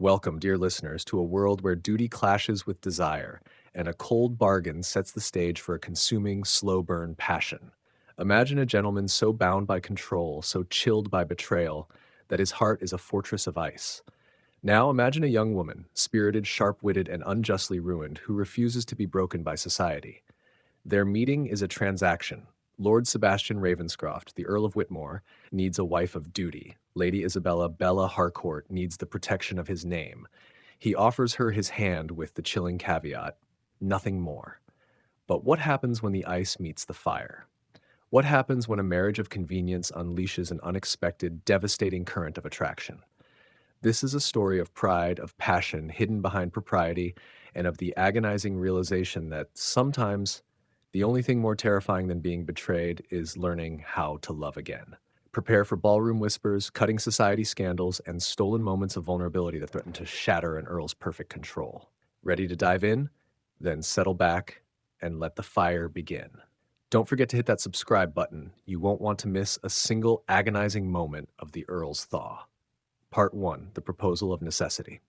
Welcome, dear listeners, to a world where duty clashes with desire, and a cold bargain sets the stage for a consuming, slow burn passion. Imagine a gentleman so bound by control, so chilled by betrayal, that his heart is a fortress of ice. Now imagine a young woman, spirited, sharp-witted, and unjustly ruined, who refuses to be broken by society. Their meeting is a transaction. Lord Sebastian Ravenscroft, the Earl of Whitmore, needs a wife of duty. Lady Isabella Bella Harcourt needs the protection of his name. He offers her his hand with the chilling caveat, nothing more. But what happens when the ice meets the fire? What happens when a marriage of convenience unleashes an unexpected, devastating current of attraction? This is a story of pride, of passion hidden behind propriety, and of the agonizing realization that sometimes the only thing more terrifying than being betrayed is learning how to love again. Prepare for ballroom whispers, cutting society scandals, and stolen moments of vulnerability that threaten to shatter an earl's perfect control. Ready to dive in? Then settle back and let the fire begin. Don't forget to hit that subscribe button. You won't want to miss a single agonizing moment of the Earl's thaw. Part 1, The Proposal of Necessity.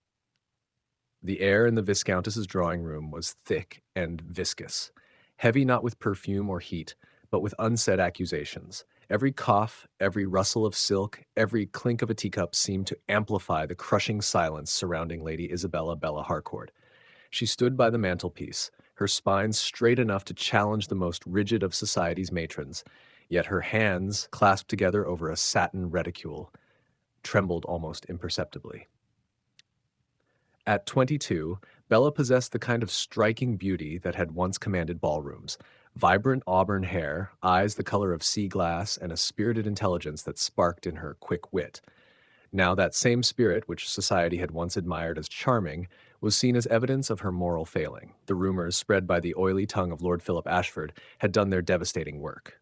The air in the Viscountess's drawing room was thick and viscous, heavy not with perfume or heat, but with unsaid accusations. Every cough, every rustle of silk, every clink of a teacup seemed to amplify the crushing silence surrounding Lady Isabella Bella Harcourt. She stood by the mantelpiece, her spine straight enough to challenge the most rigid of society's matrons, yet her hands, clasped together over a satin reticule, trembled almost imperceptibly. At 22, Bella possessed the kind of striking beauty that had once commanded ballrooms. Vibrant auburn hair, eyes the color of sea glass, and a spirited intelligence that sparked in her quick wit. Now that same spirit, which society had once admired as charming, was seen as evidence of her moral failing. The rumors spread by the oily tongue of Lord Philip Ashford had done their devastating work.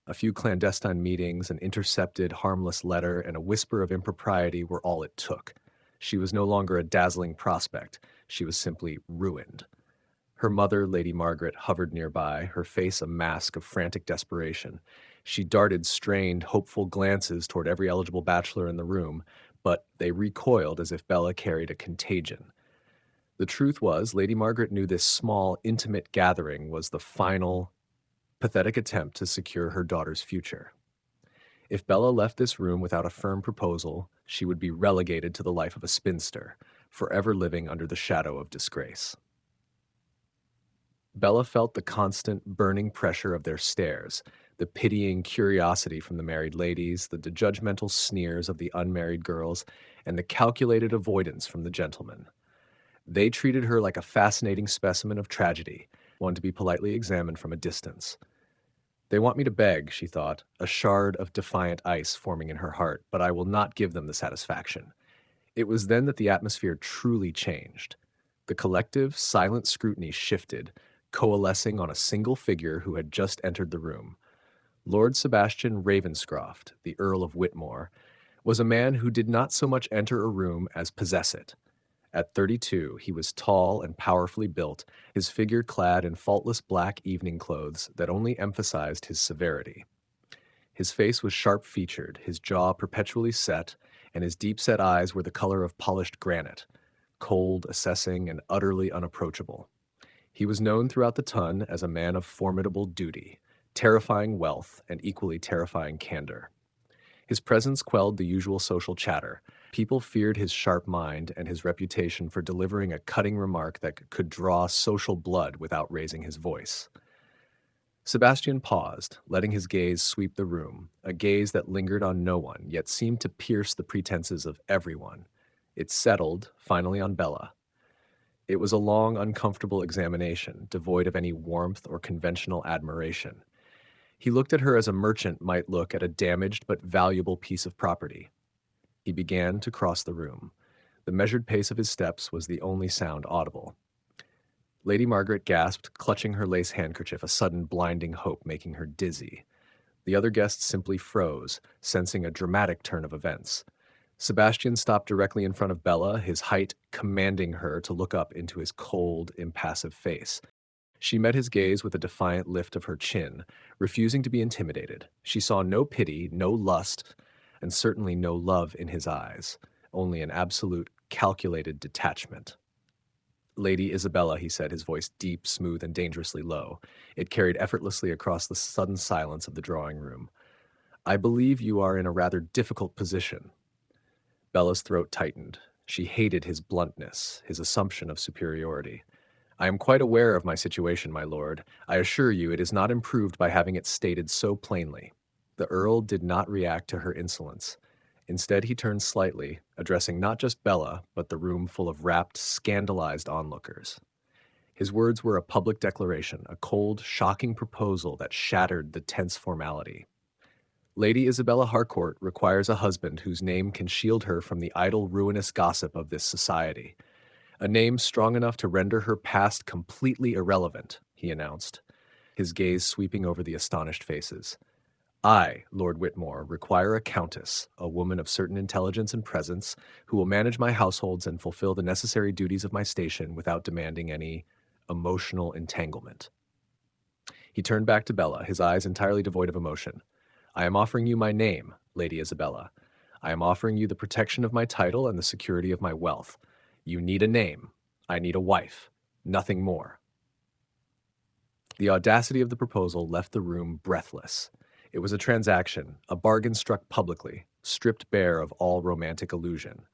A few clandestine meetings, an intercepted, harmless letter, and a whisper of impropriety were all it took. She was no longer a dazzling prospect. She was simply ruined. Her mother, Lady Margaret, hovered nearby, her face a mask of frantic desperation. She darted strained, hopeful glances toward every eligible bachelor in the room, but they recoiled as if Bella carried a contagion. The truth was, Lady Margaret knew this small, intimate gathering was the final, pathetic attempt to secure her daughter's future. If Bella left this room without a firm proposal, she would be relegated to the life of a spinster, forever living under the shadow of disgrace. Bella felt the constant, burning pressure of their stares, the pitying curiosity from the married ladies, the judgmental sneers of the unmarried girls, and the calculated avoidance from the gentlemen. They treated her like a fascinating specimen of tragedy, one to be politely examined from a distance. They want me to beg, she thought, a shard of defiant ice forming in her heart, but I will not give them the satisfaction. It was then that the atmosphere truly changed. The collective, silent scrutiny shifted, coalescing on a single figure who had just entered the room. Lord Sebastian Ravenscroft, the Earl of Whitmore, was a man who did not so much enter a room as possess it. At 32, he was tall and powerfully built, his figure clad in faultless black evening clothes that only emphasized his severity. His face was sharp-featured, his jaw perpetually set, and his deep-set eyes were the color of polished granite, cold, assessing, and utterly unapproachable. He was known throughout the Ton as a man of formidable duty, terrifying wealth, and equally terrifying candor. His presence quelled the usual social chatter. People feared his sharp mind and his reputation for delivering a cutting remark that could draw social blood without raising his voice. Sebastian paused, letting his gaze sweep the room, a gaze that lingered on no one, yet seemed to pierce the pretenses of everyone. It settled, finally, on Bella. It was a long, uncomfortable examination, devoid of any warmth or conventional admiration. He looked at her as a merchant might look at a damaged but valuable piece of property. He began to cross the room. The measured pace of his steps was the only sound audible. Lady Margaret gasped, clutching her lace handkerchief, a sudden blinding hope making her dizzy. The other guests simply froze, sensing a dramatic turn of events. Sebastian stopped directly in front of Bella, his height commanding her to look up into his cold, impassive face. She met his gaze with a defiant lift of her chin, refusing to be intimidated. She saw no pity, no lust, and certainly no love in his eyes, only an absolute calculated detachment. Lady Isabella, he said, his voice deep, smooth, and dangerously low. It carried effortlessly across the sudden silence of the drawing room. I believe you are in a rather difficult position. Bella's throat tightened. She hated his bluntness, his assumption of superiority. I am quite aware of my situation, my lord. I assure you it is not improved by having it stated so plainly. The Earl did not react to her insolence. Instead, he turned slightly, addressing not just Bella, but the room full of rapt, scandalized onlookers. His words were a public declaration, a cold, shocking proposal that shattered the tense formality. Lady Isabella Harcourt requires a husband whose name can shield her from the idle, ruinous gossip of this society. A name strong enough to render her past completely irrelevant, he announced, his gaze sweeping over the astonished faces. I, Lord Whitmore, require a countess, a woman of certain intelligence and presence, who will manage my households and fulfill the necessary duties of my station without demanding any emotional entanglement. He turned back to Bella, his eyes entirely devoid of emotion. I am offering you my name, Lady Isabella. I am offering you the protection of my title and the security of my wealth. You need a name. I need a wife. Nothing more. The audacity of the proposal left the room breathless. It was a transaction, a bargain struck publicly, stripped bare of all romantic illusion.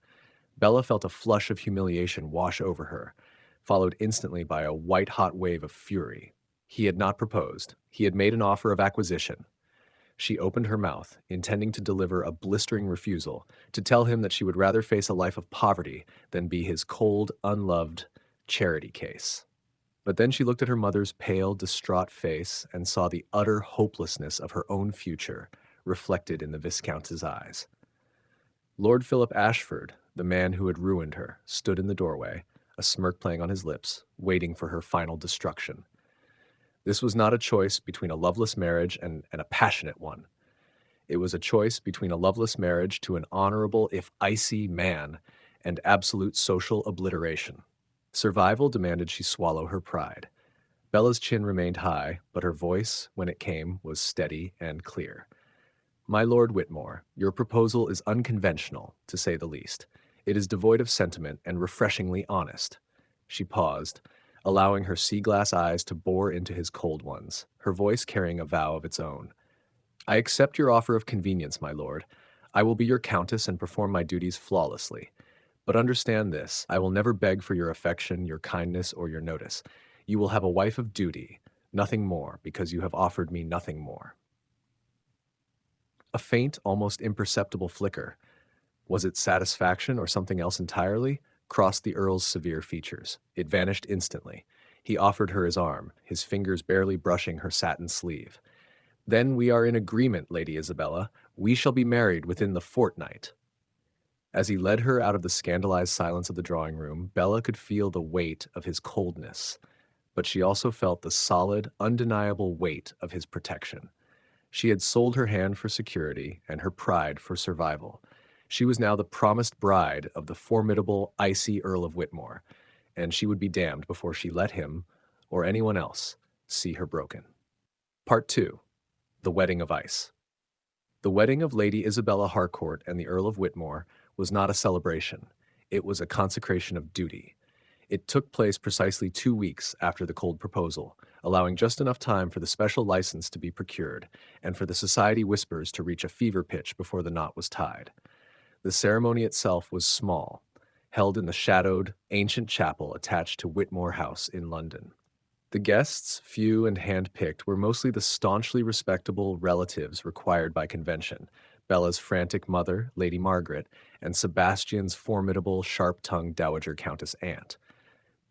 Bella felt a flush of humiliation wash over her, followed instantly by a white-hot wave of fury. He had not proposed. He had made an offer of acquisition. She opened her mouth, intending to deliver a blistering refusal, to tell him that she would rather face a life of poverty than be his cold, unloved charity case. But then she looked at her mother's pale, distraught face and saw the utter hopelessness of her own future reflected in the Viscount's eyes. Lord Philip Ashford, the man who had ruined her, stood in the doorway, a smirk playing on his lips, waiting for her final destruction. This was not a choice between a loveless marriage and a passionate one. It was a choice between a loveless marriage to an honorable, if icy, man and absolute social obliteration. Survival demanded she swallow her pride. Bella's chin remained high, but her voice, when it came, was steady and clear. My Lord Whitmore, your proposal is unconventional, to say the least. It is devoid of sentiment and refreshingly honest. She paused, allowing her sea-glass eyes to bore into his cold ones, her voice carrying a vow of its own. I accept your offer of convenience, my lord. I will be your countess and perform my duties flawlessly. But understand this, I will never beg for your affection, your kindness, or your notice. You will have a wife of duty, nothing more, because you have offered me nothing more. A faint, almost imperceptible flicker, was it satisfaction or something else entirely, crossed the Earl's severe features. It vanished instantly. He offered her his arm, his fingers barely brushing her satin sleeve. Then we are in agreement, Lady Isabella. We shall be married within the fortnight. As he led her out of the scandalized silence of the drawing room, Bella could feel the weight of his coldness, but she also felt the solid, undeniable weight of his protection. She had sold her hand for security and her pride for survival. She was now the promised bride of the formidable, icy Earl of Whitmore, and she would be damned before she let him, or anyone else, see her broken. Part 2. The Wedding of Ice. The wedding of Lady Isabella Harcourt and the Earl of Whitmore was not a celebration. It was a consecration of duty. It took place precisely 2 weeks after the cold proposal, allowing just enough time for the special license to be procured and for the society whispers to reach a fever pitch before the knot was tied. The ceremony itself was small, held in the shadowed, ancient chapel attached to Whitmore House in London. The guests, few and hand-picked, were mostly the staunchly respectable relatives required by convention, Bella's frantic mother, Lady Margaret, and Sebastian's formidable, sharp-tongued dowager Countess Aunt.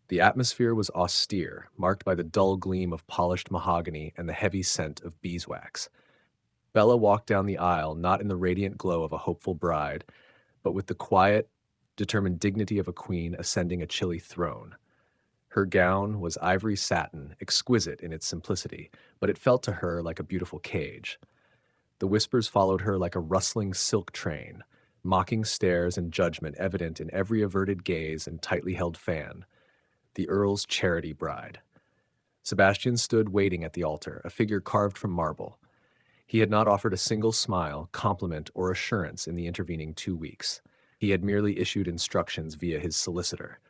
The atmosphere was austere, marked by the dull gleam of polished mahogany and the heavy scent of beeswax. Bella walked down the aisle not in the radiant glow of a hopeful bride, but with the quiet, determined dignity of a queen ascending a chilly throne. Her gown was ivory satin, exquisite in its simplicity, but it felt to her like a beautiful cage. The whispers followed her like a rustling silk train, mocking stares and judgment evident in every averted gaze and tightly held fan. The Earl's charity bride. Sebastian stood waiting at the altar, a figure carved from marble. He had not offered a single smile, compliment, or assurance in the intervening 2 weeks. He had merely issued instructions via his solicitor.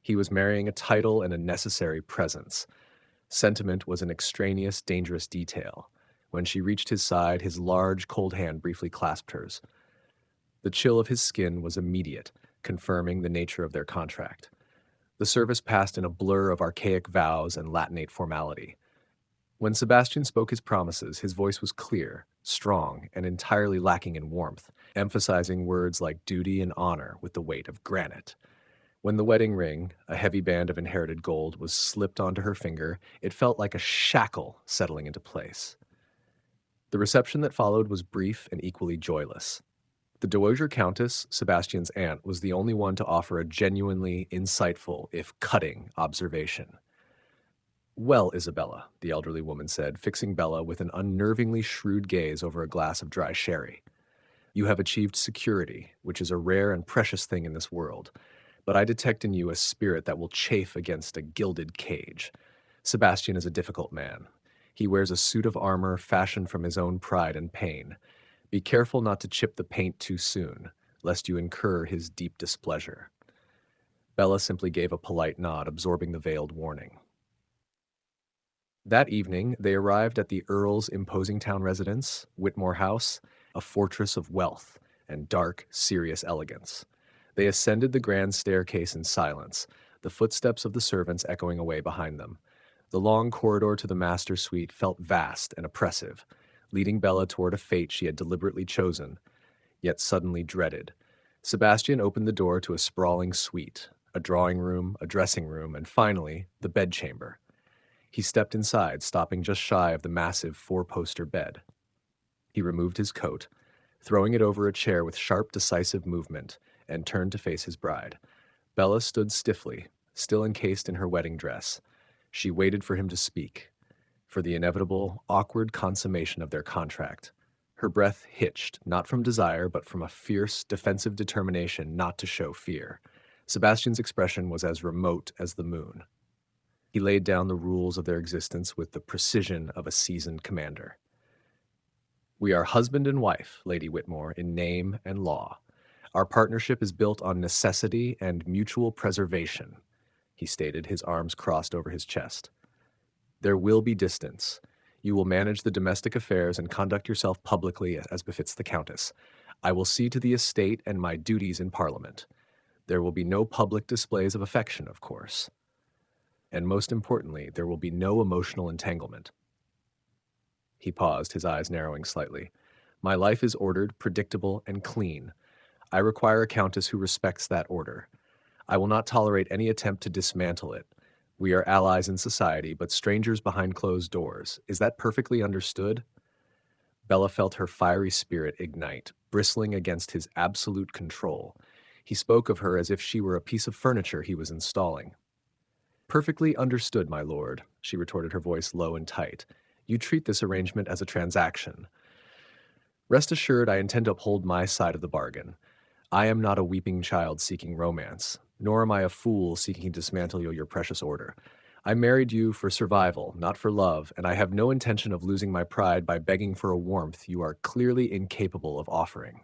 He was marrying a title and a necessary presence. Sentiment was an extraneous, dangerous detail. When she reached his side, his large, cold hand briefly clasped hers. The chill of his skin was immediate, confirming the nature of their contract. The service passed in a blur of archaic vows and Latinate formality. When Sebastian spoke his promises, his voice was clear, strong, and entirely lacking in warmth, emphasizing words like duty and honor with the weight of granite. When the wedding ring, a heavy band of inherited gold, was slipped onto her finger, it felt like a shackle settling into place. The reception that followed was brief and equally joyless. The Dowager Countess, Sebastian's aunt, was the only one to offer a genuinely insightful, if cutting, observation. "Well, Isabella," the elderly woman said, fixing Bella with an unnervingly shrewd gaze over a glass of dry sherry. "You have achieved security, which is a rare and precious thing in this world, but I detect in you a spirit that will chafe against a gilded cage. Sebastian is a difficult man. He wears a suit of armor fashioned from his own pride and pain. Be careful not to chip the paint too soon, lest you incur his deep displeasure." Bella simply gave a polite nod, absorbing the veiled warning. That evening, they arrived at the Earl's imposing town residence, Whitmore House, a fortress of wealth and dark, serious elegance. They ascended the grand staircase in silence, the footsteps of the servants echoing away behind them. The long corridor to the master suite felt vast and oppressive, leading Bella toward a fate she had deliberately chosen, yet suddenly dreaded. Sebastian opened the door to a sprawling suite, a drawing room, a dressing room, and finally, the bedchamber. He stepped inside, stopping just shy of the massive four-poster bed. He removed his coat, throwing it over a chair with sharp, decisive movement, and turned to face his bride. Bella stood stiffly, still encased in her wedding dress. She waited for him to speak, for the inevitable, awkward consummation of their contract. Her breath hitched, not from desire, but from a fierce, defensive determination not to show fear. Sebastian's expression was as remote as the moon. He laid down the rules of their existence with the precision of a seasoned commander. "We are husband and wife, Lady Whitmore, in name and law. Our partnership is built on necessity and mutual preservation," he stated, his arms crossed over his chest. "There will be distance. You will manage the domestic affairs and conduct yourself publicly as befits the Countess. I will see to the estate and my duties in Parliament. There will be no public displays of affection, of course. And most importantly, there will be no emotional entanglement." He paused, his eyes narrowing slightly. "My life is ordered, predictable, and clean. I require a countess who respects that order. I will not tolerate any attempt to dismantle it. We are allies in society, but strangers behind closed doors. Is that perfectly understood?" Bella felt her fiery spirit ignite, bristling against his absolute control. He spoke of her as if she were a piece of furniture he was installing. "Perfectly understood, my lord," she retorted, her voice low and tight. "You treat this arrangement as a transaction. Rest assured I intend to uphold my side of the bargain. I am not a weeping child seeking romance, nor am I a fool seeking to dismantle your precious order. I married you for survival, not for love, and I have no intention of losing my pride by begging for a warmth you are clearly incapable of offering."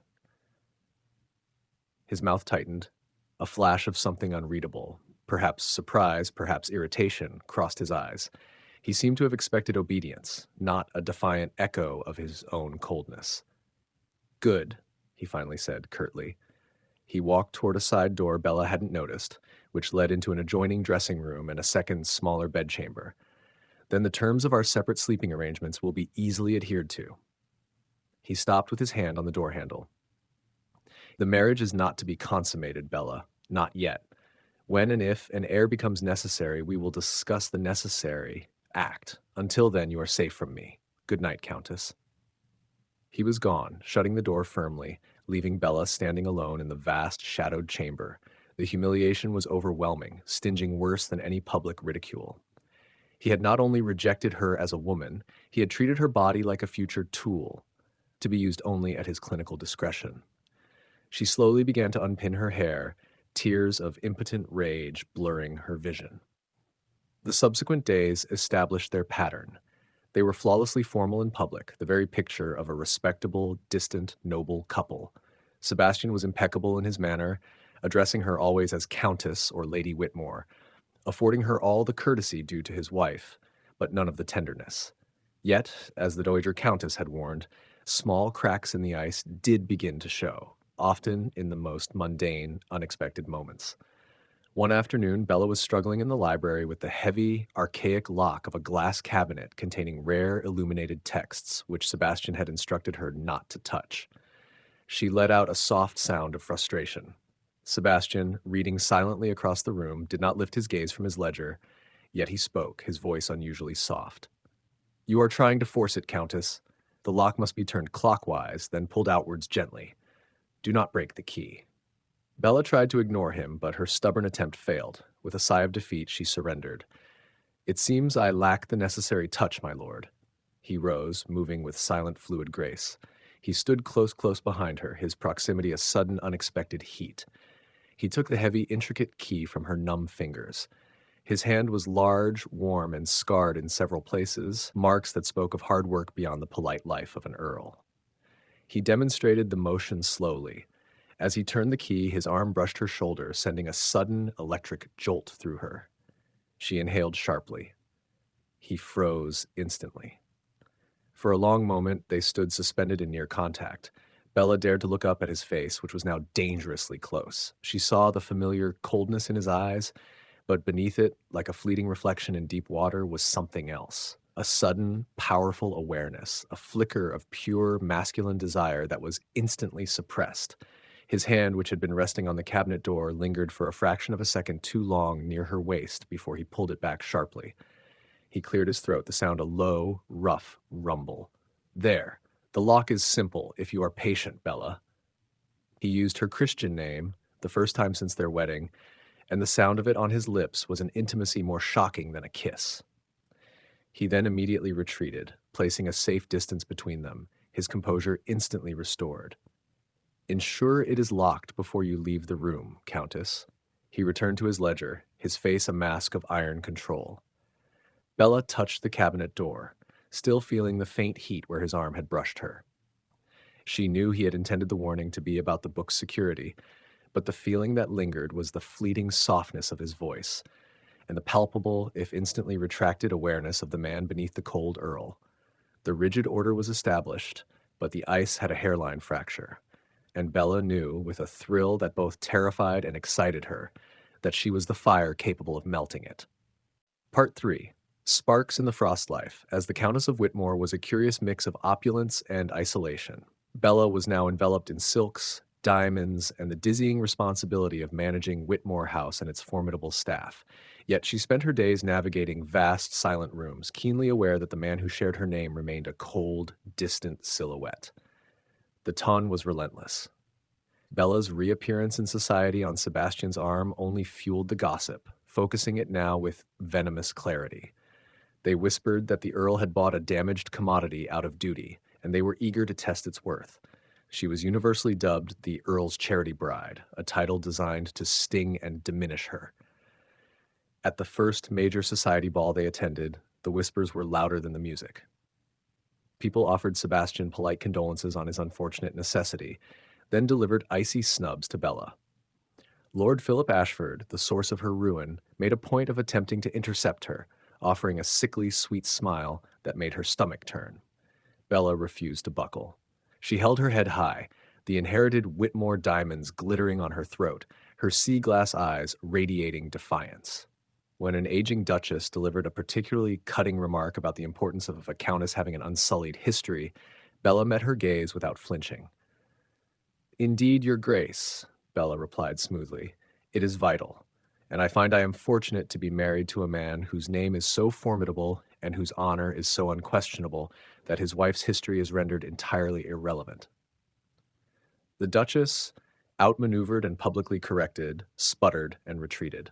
His mouth tightened. A flash of something unreadable, perhaps surprise, perhaps irritation, crossed his eyes. He seemed to have expected obedience, not a defiant echo of his own coldness. "Good," he finally said, curtly. He walked toward a side door Bella hadn't noticed, which led into an adjoining dressing room and a second, smaller bedchamber. "Then the terms of our separate sleeping arrangements will be easily adhered to." He stopped with his hand on the door handle. "The marriage is not to be consummated, Bella. Not yet. When and if an heir becomes necessary, we will discuss the necessary act. Until then, you are safe from me. Good night, Countess." He was gone, shutting the door firmly, leaving Bella standing alone in the vast, shadowed chamber. The humiliation was overwhelming, stinging worse than any public ridicule. He had not only rejected her as a woman, he had treated her body like a future tool, to be used only at his clinical discretion. She slowly began to unpin her hair, tears of impotent rage blurring her vision. The subsequent days established their pattern. They were flawlessly formal in public, the very picture of a respectable, distant, noble couple. Sebastian was impeccable in his manner, addressing her always as Countess or Lady Whitmore, affording her all the courtesy due to his wife, but none of the tenderness. Yet, as the Dowager Countess had warned, small cracks in the ice did begin to show, often in the most mundane, unexpected moments. One afternoon, Bella was struggling in the library with the heavy, archaic lock of a glass cabinet containing rare illuminated texts, which Sebastian had instructed her not to touch. She let out a soft sound of frustration. Sebastian, reading silently across the room, did not lift his gaze from his ledger, yet he spoke, his voice unusually soft. "You are trying to force it, Countess. The lock must be turned clockwise, then pulled outwards gently. Do not break the key." Bella tried to ignore him, but her stubborn attempt failed. With a sigh of defeat, she surrendered. "It seems I lack the necessary touch, my lord." He rose, moving with silent, fluid grace. He stood close behind her, his proximity a sudden, unexpected heat. He took the heavy, intricate key from her numb fingers. His hand was large, warm, and scarred in several places, marks that spoke of hard work beyond the polite life of an earl. He demonstrated the motion slowly. As he turned the key, his arm brushed her shoulder, sending a sudden, electric jolt through her. She inhaled sharply. He froze instantly. For a long moment, they stood suspended in near contact. Bella dared to look up at his face, which was now dangerously close. She saw the familiar coldness in his eyes, but beneath it, like a fleeting reflection in deep water, was something else. A sudden, powerful awareness, a flicker of pure masculine desire that was instantly suppressed. His hand, which had been resting on the cabinet door, lingered for a fraction of a second too long near her waist before he pulled it back sharply. He cleared his throat to sound a low, rough rumble. "There. The lock is simple, if you are patient, Bella." He used her Christian name, the first time since their wedding, and the sound of it on his lips was an intimacy more shocking than a kiss. He then immediately retreated, placing a safe distance between them, his composure instantly restored. "Ensure it is locked before you leave the room, Countess." He returned to his ledger, his face a mask of iron control. Bella touched the cabinet door, still feeling the faint heat where his arm had brushed her. She knew he had intended the warning to be about the book's security, but the feeling that lingered was the fleeting softness of his voice, and the palpable, if instantly retracted, awareness of the man beneath the cold earl. The rigid order was established, but the ice had a hairline fracture, and Bella knew, with a thrill that both terrified and excited her, that she was the fire capable of melting it. Part 3. Sparks in the Frost Life, as the Countess of Whitmore was a curious mix of opulence and isolation. Bella was now enveloped in silks, diamonds, and the dizzying responsibility of managing Whitmore House and its formidable staff. Yet she spent her days navigating vast, silent rooms, keenly aware that the man who shared her name remained a cold, distant silhouette. The ton was relentless. Bella's reappearance in society on Sebastian's arm only fueled the gossip, focusing it now with venomous clarity. They whispered that the Earl had bought a damaged commodity out of duty, and they were eager to test its worth. She was universally dubbed the Earl's charity bride, a title designed to sting and diminish her. At the first major society ball they attended, the whispers were louder than the music. People offered Sebastian polite condolences on his unfortunate necessity, then delivered icy snubs to Bella. Lord Philip Ashford, the source of her ruin, made a point of attempting to intercept her, offering a sickly, sweet smile that made her stomach turn. Bella refused to buckle. She held her head high, the inherited Whitmore diamonds glittering on her throat, her sea-glass eyes radiating defiance. When an aging duchess delivered a particularly cutting remark about the importance of a countess having an unsullied history, Bella met her gaze without flinching. "Indeed, your grace," Bella replied smoothly. "It is vital, and I find I am fortunate to be married to a man whose name is so formidable and whose honor is so unquestionable that his wife's history is rendered entirely irrelevant." The Duchess, outmaneuvered and publicly corrected, sputtered and retreated.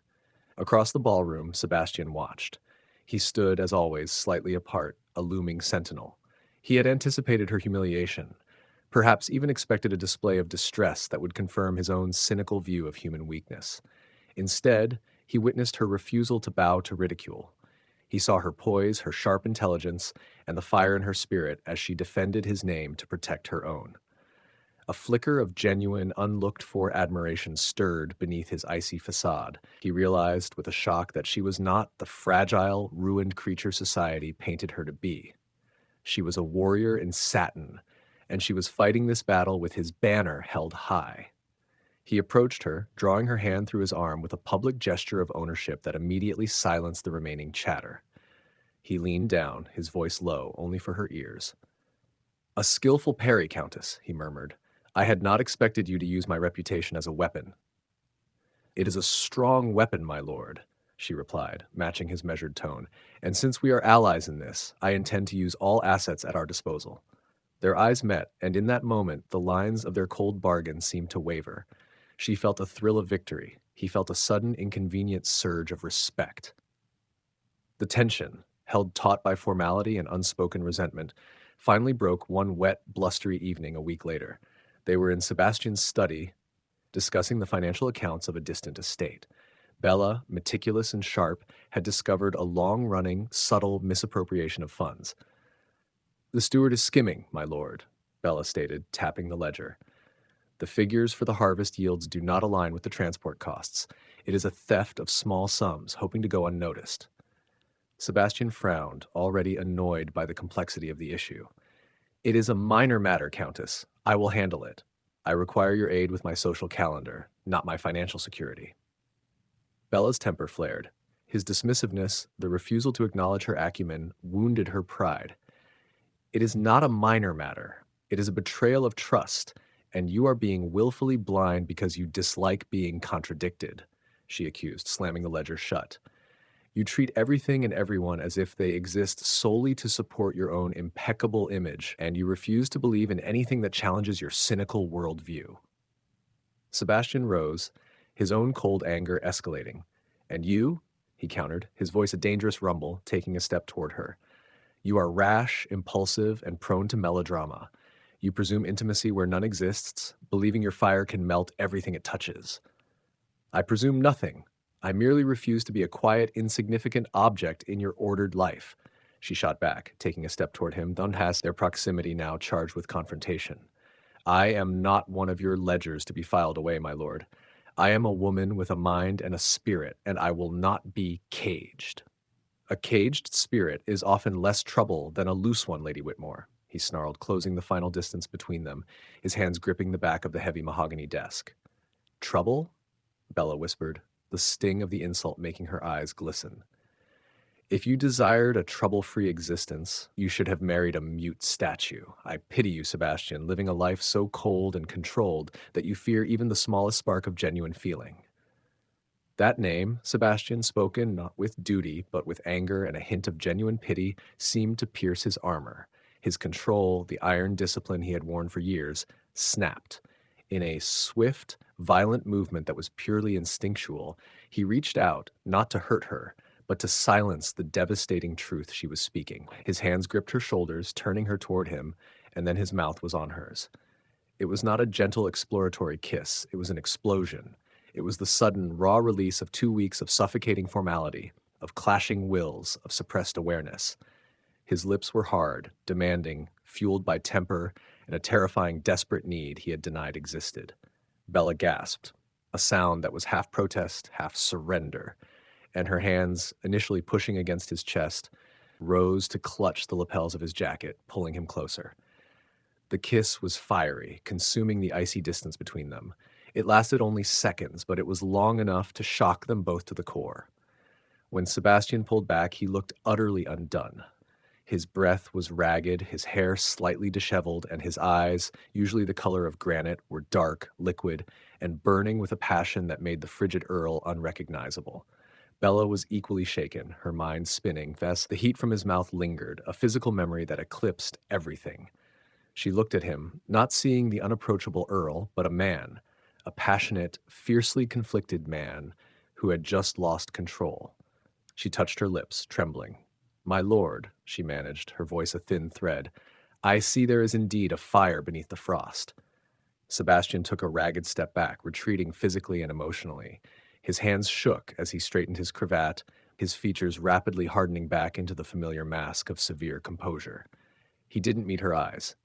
Across the ballroom, Sebastian watched. He stood, as always, slightly apart, a looming sentinel. He had anticipated her humiliation, perhaps even expected a display of distress that would confirm his own cynical view of human weakness. Instead, he witnessed her refusal to bow to ridicule. He saw her poise, her sharp intelligence, and the fire in her spirit as she defended his name to protect her own. A flicker of genuine, unlooked-for admiration stirred beneath his icy facade. He realized with a shock that she was not the fragile, ruined creature society painted her to be. She was a warrior in satin, and she was fighting this battle with his banner held high. He approached her, drawing her hand through his arm with a public gesture of ownership that immediately silenced the remaining chatter. He leaned down, his voice low, only for her ears. "A skillful parry, Countess," he murmured. "I had not expected you to use my reputation as a weapon." "It is a strong weapon, my lord," she replied, matching his measured tone. "And since we are allies in this, I intend to use all assets at our disposal." Their eyes met, and in that moment the lines of their cold bargain seemed to waver. She felt a thrill of victory. He felt a sudden, inconvenient surge of respect. The tension, held taut by formality and unspoken resentment, finally broke one wet, blustery evening a week later. They were in Sebastian's study, discussing the financial accounts of a distant estate. Bella, meticulous and sharp, had discovered a long-running, subtle misappropriation of funds. "The steward is skimming, my lord," Bella stated, tapping the ledger. "The figures for the harvest yields do not align with the transport costs. It is a theft of small sums, hoping to go unnoticed." Sebastian frowned, already annoyed by the complexity of the issue. "It is a minor matter, Countess. I will handle it. I require your aid with my social calendar, not my financial security." Bella's temper flared. His dismissiveness, the refusal to acknowledge her acumen, wounded her pride. "It is not a minor matter. It is a betrayal of trust, and you are being willfully blind because you dislike being contradicted," she accused, slamming the ledger shut. "You treat everything and everyone as if they exist solely to support your own impeccable image, and you refuse to believe in anything that challenges your cynical worldview." Sebastian rose, his own cold anger escalating. "And you?" he countered, his voice a dangerous rumble, taking a step toward her. "You are rash, impulsive, and prone to melodrama. You presume intimacy where none exists, believing your fire can melt everything it touches." "I presume nothing. I merely refuse to be a quiet, insignificant object in your ordered life," she shot back, taking a step toward him, their proximity now charged with confrontation. "I am not one of your ledgers to be filed away, my lord. I am a woman with a mind and a spirit, and I will not be caged." "A caged spirit is often less trouble than a loose one, Lady Whitmore," he snarled, closing the final distance between them, his hands gripping the back of the heavy mahogany desk. "Trouble?" Bella whispered, the sting of the insult making her eyes glisten. "If you desired a trouble-free existence, you should have married a mute statue. I pity you, Sebastian, living a life so cold and controlled that you fear even the smallest spark of genuine feeling." That name, Sebastian, spoken not with duty, but with anger and a hint of genuine pity, seemed to pierce his armor. His control, the iron discipline he had worn for years, snapped. In a swift, violent movement that was purely instinctual, he reached out, not to hurt her, but to silence the devastating truth she was speaking. His hands gripped her shoulders, turning her toward him, and then his mouth was on hers. It was not a gentle exploratory kiss, it was an explosion. It was the sudden, raw release of 2 weeks of suffocating formality, of clashing wills, of suppressed awareness. His lips were hard, demanding, fueled by temper and a terrifying, desperate need he had denied existed. Bella gasped, a sound that was half protest, half surrender, and her hands, initially pushing against his chest, rose to clutch the lapels of his jacket, pulling him closer. The kiss was fiery, consuming the icy distance between them. It lasted only seconds, but it was long enough to shock them both to the core. When Sebastian pulled back, he looked utterly undone. His breath was ragged, his hair slightly disheveled, and his eyes, usually the color of granite, were dark, liquid, and burning with a passion that made the frigid Earl unrecognizable. Bella was equally shaken, her mind spinning. The heat from his mouth lingered, a physical memory that eclipsed everything. She looked at him, not seeing the unapproachable Earl, but a man, a passionate, fiercely conflicted man who had just lost control. She touched her lips, trembling. "My lord," she managed, her voice a thin thread, "I see there is indeed a fire beneath the frost." Sebastian took a ragged step back, retreating physically and emotionally. His hands shook as he straightened his cravat, his features rapidly hardening back into the familiar mask of severe composure. He didn't meet her eyes.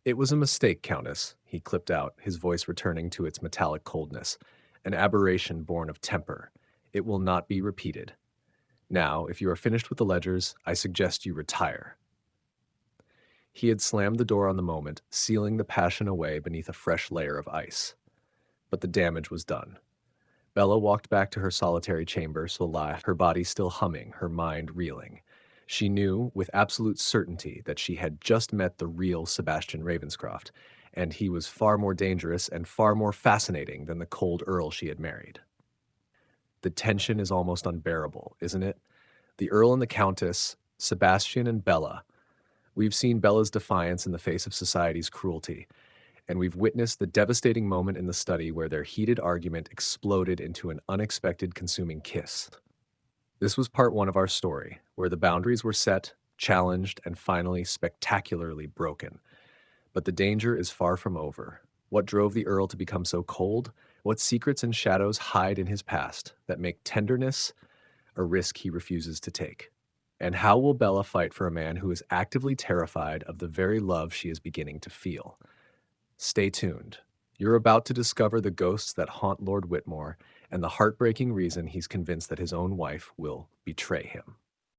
It was a mistake, Countess, he clipped out, his voice returning to its metallic coldness. An aberration born of temper. It will not be repeated. Now, if you are finished with the ledgers, I suggest you retire. He had slammed the door on the moment, sealing the passion away beneath a fresh layer of ice. But the damage was done. Bella walked back to her solitary chamber, her body still humming, her mind reeling. She knew with absolute certainty that she had just met the real Sebastian Ravenscroft, and he was far more dangerous and far more fascinating than the cold Earl she had married. The tension is almost unbearable, isn't it? The Earl and the Countess, Sebastian and Bella. We've seen Bella's defiance in the face of society's cruelty, and we've witnessed the devastating moment in the study where their heated argument exploded into an unexpected consuming kiss. This was part one of our story, where the boundaries were set, challenged, and finally spectacularly broken. But the danger is far from over. What drove the Earl to become so cold? What secrets and shadows hide in his past that make tenderness a risk he refuses to take? And how will Bella fight for a man who is actively terrified of the very love she is beginning to feel? Stay tuned. You're about to discover the ghosts that haunt Lord Whitmore and the heartbreaking reason he's convinced that his own wife will betray him.